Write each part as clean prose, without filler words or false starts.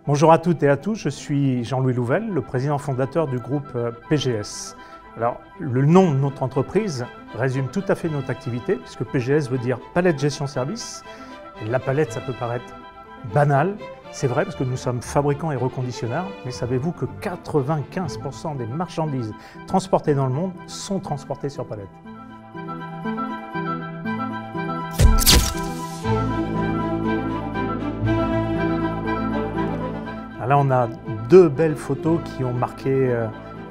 Bonjour à toutes et à tous, je suis Jean-Louis Louvel, le président fondateur du groupe PGS. Alors, le nom de notre entreprise résume tout à fait notre activité, puisque PGS veut dire palette gestion service. Et la palette, ça peut paraître banal, c'est vrai parce que nous sommes fabricants et reconditionneurs, mais savez-vous que 95% des marchandises transportées dans le monde sont transportées sur palette. Là, on a deux belles photos qui ont marqué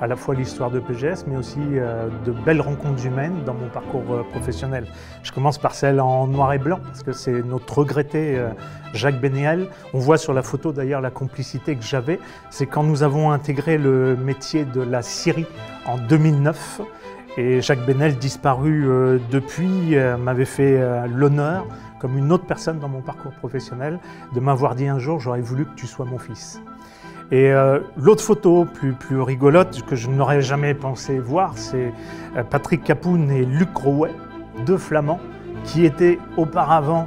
à la fois l'histoire de PGS, mais aussi de belles rencontres humaines dans mon parcours professionnel. Je commence par celle en noir et blanc, parce que c'est notre regretté Jacques Bénéel. On voit sur la photo d'ailleurs la complicité que j'avais. C'est quand nous avons intégré le métier de la scierie en 2009. Et Jacques Bénéel, disparu depuis, m'avait fait l'honneur, comme une autre personne dans mon parcours professionnel, de m'avoir dit un jour « j'aurais voulu que tu sois mon fils ». Et l'autre photo plus rigolote que je n'aurais jamais pensé voir, c'est Patrick Capoun et Luc Rouet, deux Flamands, qui étaient auparavant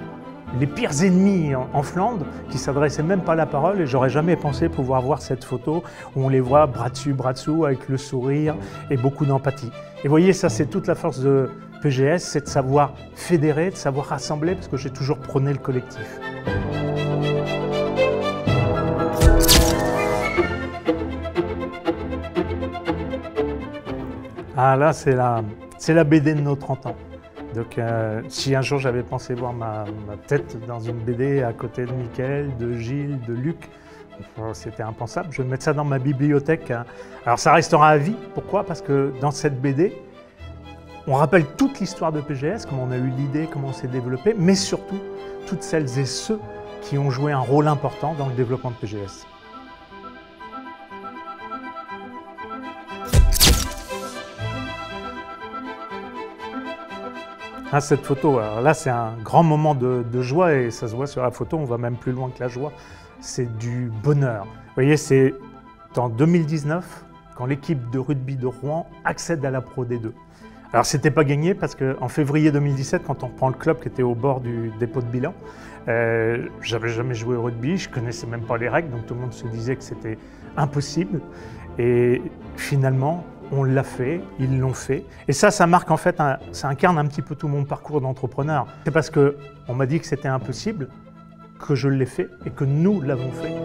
les pires ennemis en Flandre, qui ne s'adressaient même pas la parole, et j'aurais jamais pensé pouvoir voir cette photo où on les voit bras dessus, bras dessous, avec le sourire et beaucoup d'empathie. Et vous voyez, ça c'est toute la force de PGS, c'est de savoir fédérer, de savoir rassembler, parce que j'ai toujours prôné le collectif. Ah là, c'est la BD de nos 30 ans. Donc si un jour j'avais pensé voir ma tête dans une BD à côté de Mickaël, de Gilles, de Luc, c'était impensable. Je vais mettre ça dans ma bibliothèque. Alors ça restera à vie. Pourquoi? Parce que dans cette BD, on rappelle toute l'histoire de PGS, comment on a eu l'idée, comment on s'est développé, mais surtout toutes celles et ceux qui ont joué un rôle important dans le développement de PGS. Ah, cette photo, alors là c'est un grand moment de joie et ça se voit sur la photo, on va même plus loin que la joie, c'est du bonheur. Vous voyez, c'est en 2019 quand l'équipe de rugby de Rouen accède à la Pro D2. Alors c'était pas gagné parce qu'en février 2017, quand on prend le club qui était au bord du dépôt de bilan, j'avais jamais joué au rugby, je connaissais même pas les règles, donc tout le monde se disait que c'était impossible. Et finalement, on l'a fait, ils l'ont fait. Et ça marque en fait, ça incarne un petit peu tout mon parcours d'entrepreneur. C'est parce qu'on m'a dit que c'était impossible que je l'ai fait et que nous l'avons fait.